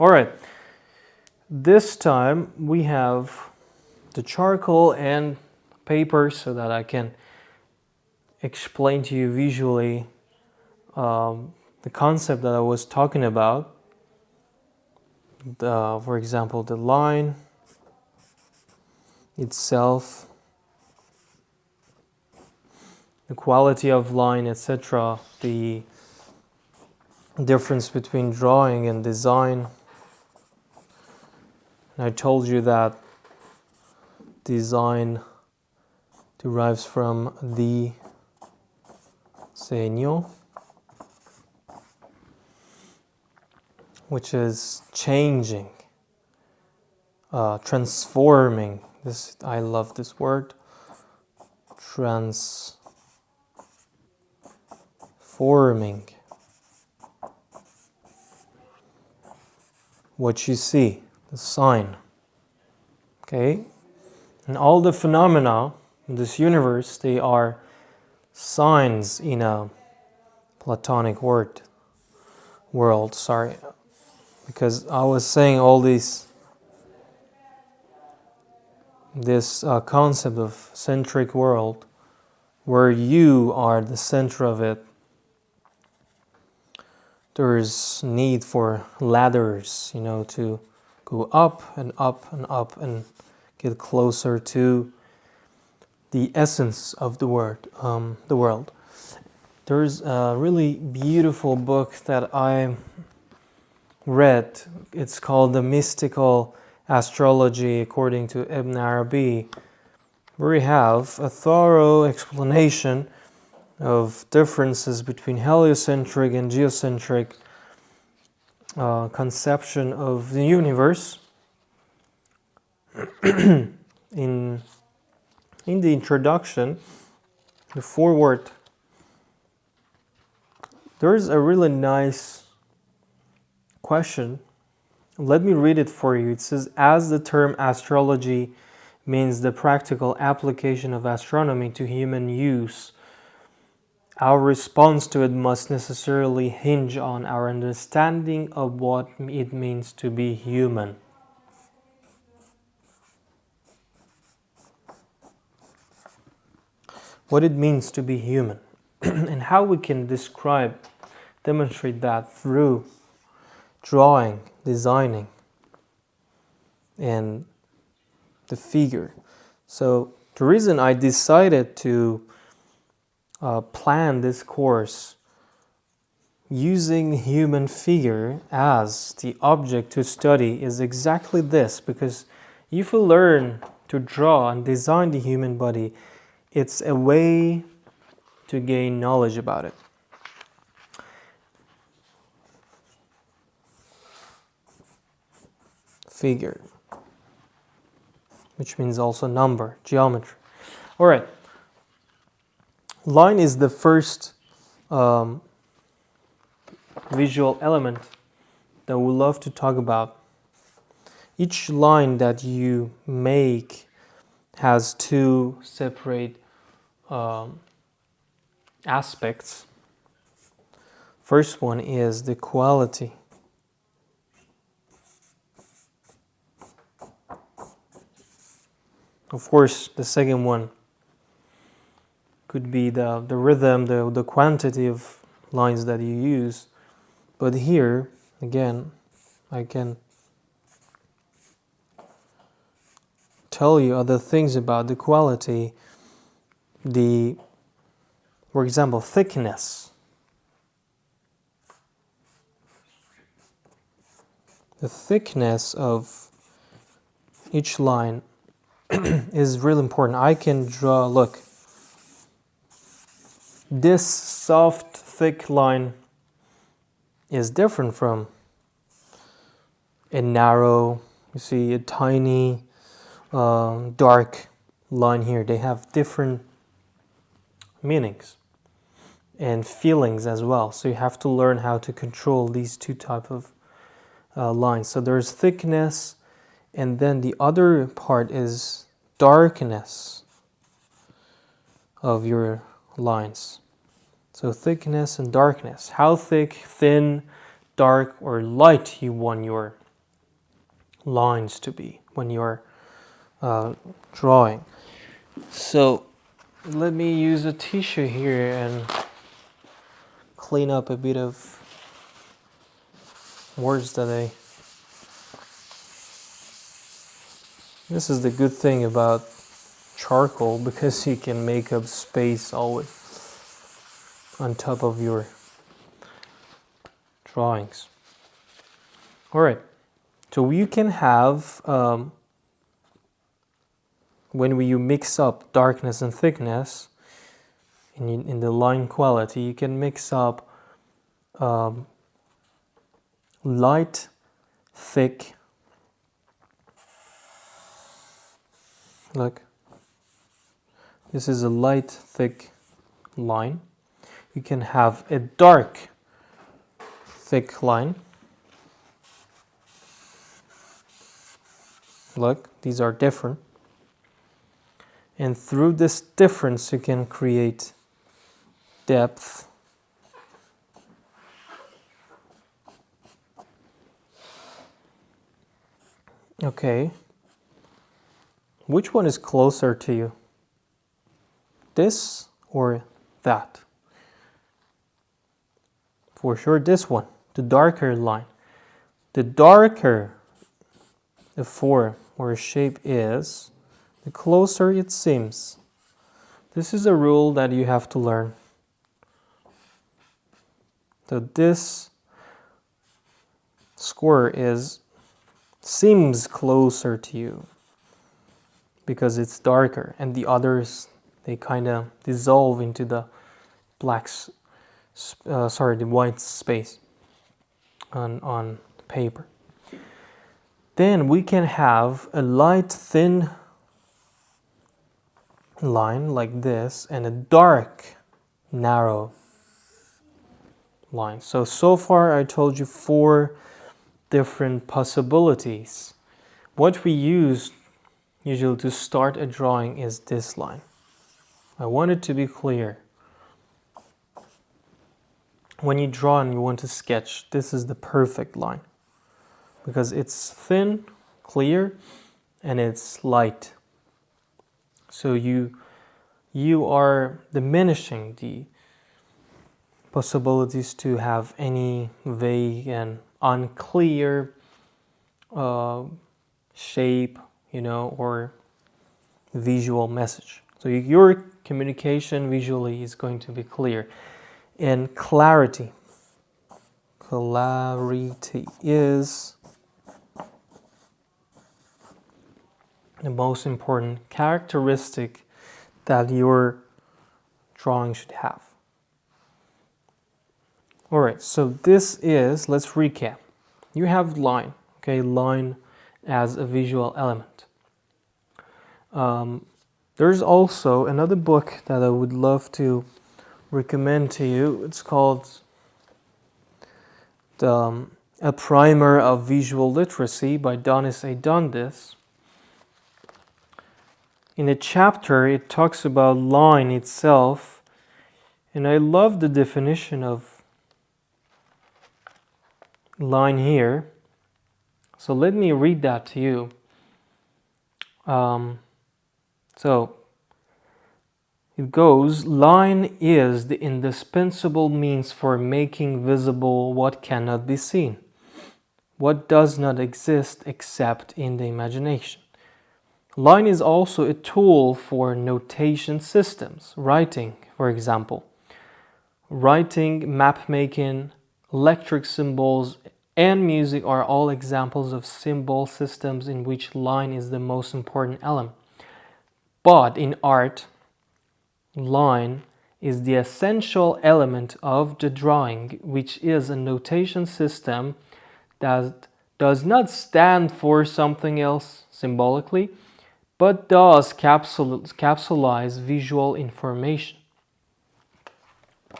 All right. This time we have the charcoal and paper so that I can explain to you visually the concept that I was talking about. For example, the line itself, the quality of line, etc., the difference between drawing and design. And I told you that design derives from disegno, which is changing, transforming. I love this word. Transforming what you see, the sign. Okay? And all the phenomena in this universe, they are signs in a Platonic world. Because I was saying all this concept of centric world, where you are the center of it. There's need for ladders, to go up and up and up and get closer to the essence of the world. There's a really beautiful book that I read. It's called The Mystical Astrology According to Ibn Arabi, where we have a thorough explanation of differences between heliocentric and geocentric conception of the universe. In the introduction, the foreword, there's a really nice question. Let me read it for you. It says, as the term astrology means the practical application of astronomy to human use, our response to it must necessarily hinge on our understanding of what it means to be human. What it means to be human and how we can demonstrate that through drawing, designing, and the figure. So the reason I decided to plan this course using human figure as the object to study is exactly this, because if you learn to draw and design the human body, it's a way to gain knowledge about it. Figure, which means also number, geometry. All right. Line is the first visual element that we love to talk about. Each line that you make has two separate aspects. First one is the quality. Of course, the second one could be the rhythm, the quantity of lines that you use. But here, again, I can tell you other things about the quality. For example, thickness. The thickness of each line is really important. I can draw, look, this soft, thick line is different from a narrow, you see, a tiny, dark line here. They have different meanings and feelings as well. So you have to learn how to control these two type of lines. So there's thickness, and then the other part is darkness of your lines. So thickness and darkness. How thick, thin, dark, or light you want your lines to be when you're drawing. So let me use a tissue here and clean up a bit of words that This is the good thing about charcoal, because you can make up space always on top of your drawings. All right, so you can have, when you mix up darkness and thickness in the line quality, you can mix up light, thick. Look, this is a light, thick line. You can have a dark, thick line. Look, these are different. And through this difference, you can create depth. Okay. Which one is closer to you? This or that? For sure this one, the darker line. The darker the form or shape is, the closer it seems. This is a rule that you have to learn. So this square seems closer to you because it's darker, and the others, they kind of dissolve into the the white space on paper. Then we can have a light, thin line like this and a dark, narrow line. So far I told you 4 different possibilities. What we use usually to start a drawing is this line. I want it to be clear. When you draw and you want to sketch, this is the perfect line because it's thin, clear, and it's light. So you are diminishing the possibilities to have any vague and unclear shape, or visual message. So your communication visually is going to be clear. And clarity is the most important characteristic that your drawing should have. All right, so let's recap. You have line, okay, line as a visual element. There's also another book that I would love to recommend to you. It's called A Primer of Visual Literacy by Donis A. Dundas. In a chapter, it talks about line itself, and I love the definition of line here. So let me read that to you. So it goes, line is the indispensable means for making visible what cannot be seen, what does not exist except in the imagination. Line is also a tool for notation systems, writing, for example. Writing, map making, electric symbols, and music are all examples of symbol systems in which line is the most important element. But in art, line is the essential element of the drawing, which is a notation system that does not stand for something else symbolically, but does capsulize visual information.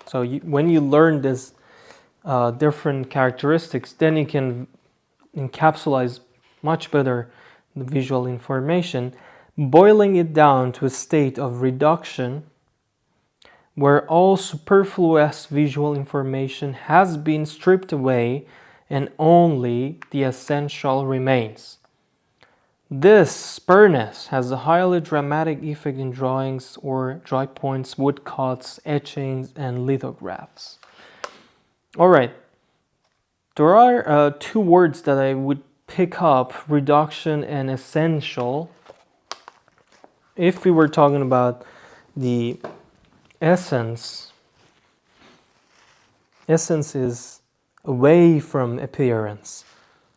So when you learn this different characteristics, then you can encapsulate much better the visual information, boiling it down to a state of reduction where all superfluous visual information has been stripped away and only the essential remains. This spurness has a highly dramatic effect in drawings or dry points, woodcuts, etchings, and lithographs. All right, there are two words that I would pick up: reduction and essential. If we were talking about the essence is away from appearance.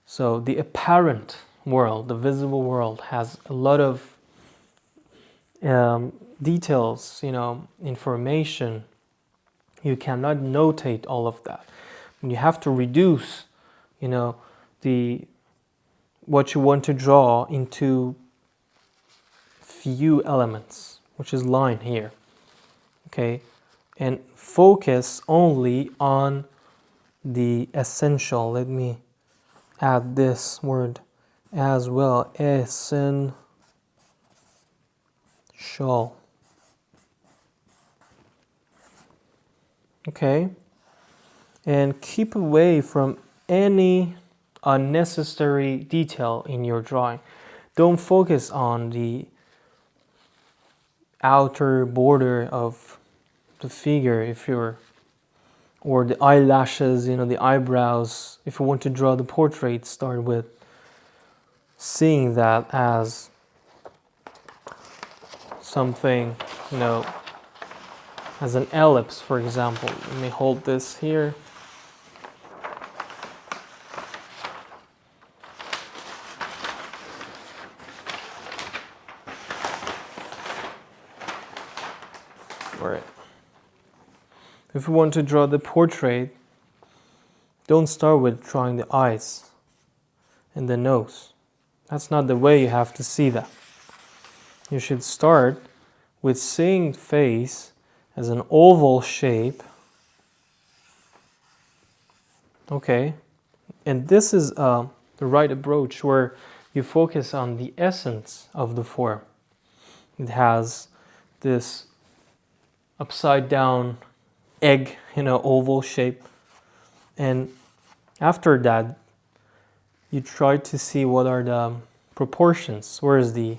So the apparent world, the visible world, has a lot of details, information. You cannot notate all of that. And you have to reduce, the what you want to draw into few elements, which is line here. Okay, and focus only on the essential. Let me add this word as well, essential. Okay, and keep away from any unnecessary detail in your drawing. Don't focus on the outer border of the figure or the eyelashes, the eyebrows. If you want to draw the portrait, start with seeing that as something, as an ellipse, for example. Let me hold this here. All right. If you want to draw the portrait, don't start with drawing the eyes and the nose. That's not the way you have to see that. You should start with seeing face as an oval shape. Okay, and this is the right approach, where you focus on the essence of the form. It has this upside down egg, oval shape, and after that you try to see what are the proportions, where is the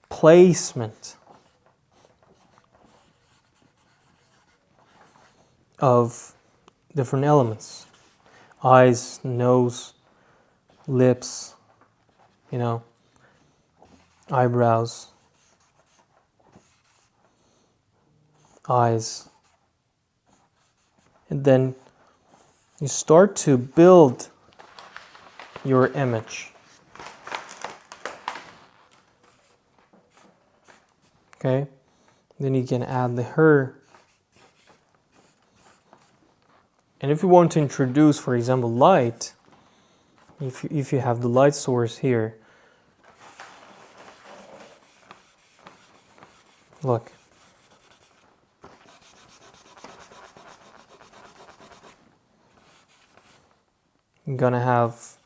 placement of different elements: eyes, nose, lips, eyebrows, eyes. And then you start to build your image. Okay? Then you can add the her. And if you want to introduce, for example, light, if you have the light source here, look. I'm gonna have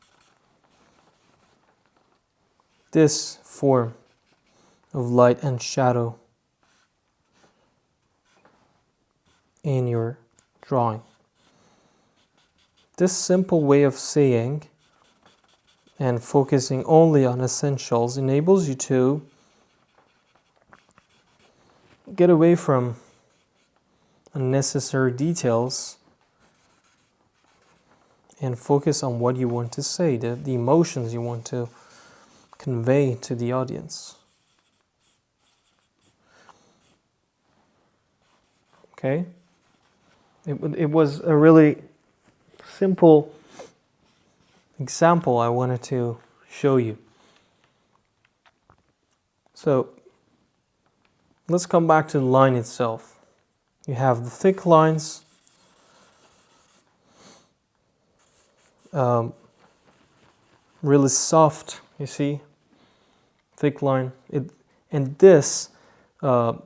this form of light and shadow in your drawing. This simple way of seeing and focusing only on essentials enables you to get away from unnecessary details and focus on what you want to say, the emotions you want to convey to the audience. Okay? It was a really simple example I wanted to show you. So let's come back to the line itself. You have the thick lines, really soft, you see, thick line. And this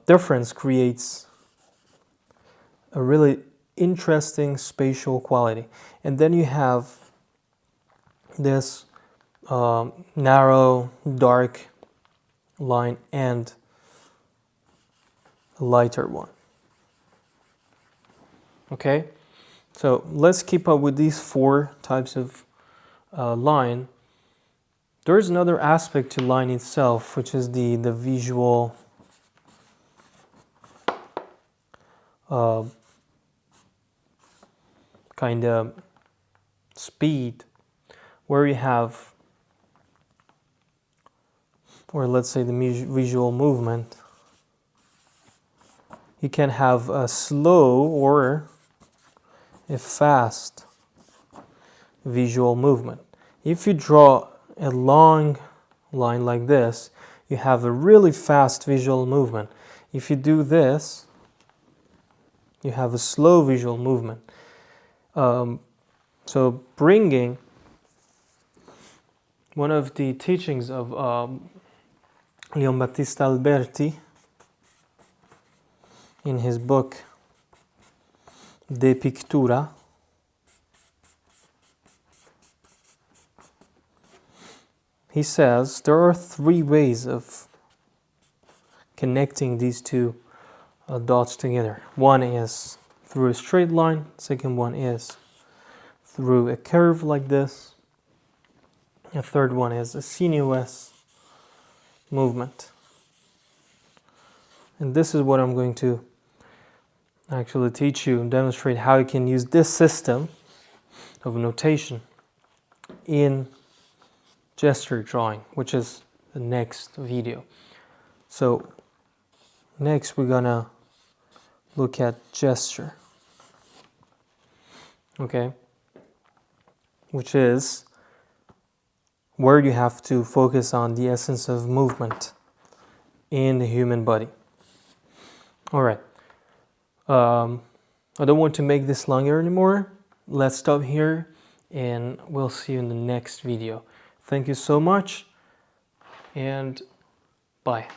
difference creates a really interesting spatial quality. And then you have this narrow, dark line and a lighter one. Okay, so let's keep up with these four types of line. There's another aspect to line itself, which is the visual kind of speed, where you have, or let's say the visual movement. You can have a slow or a fast visual movement. If you draw a long line like this, you have a really fast visual movement. If you do this, you have a slow visual movement. So bringing one of the teachings of Leon Battista Alberti in his book De Pictura, he says there are three ways of connecting these two dots together. One is through a straight line, second one is through a curve like this, a third one is a sinuous movement. And this is what I'm going to actually teach you and demonstrate how you can use this system of notation in gesture drawing, which is the next video. So next we're gonna look at gesture, okay, which is where you have to focus on the essence of movement in the human body. All right. I don't want to make this longer anymore. Let's stop here and we'll see you in the next video. Thank you so much and bye.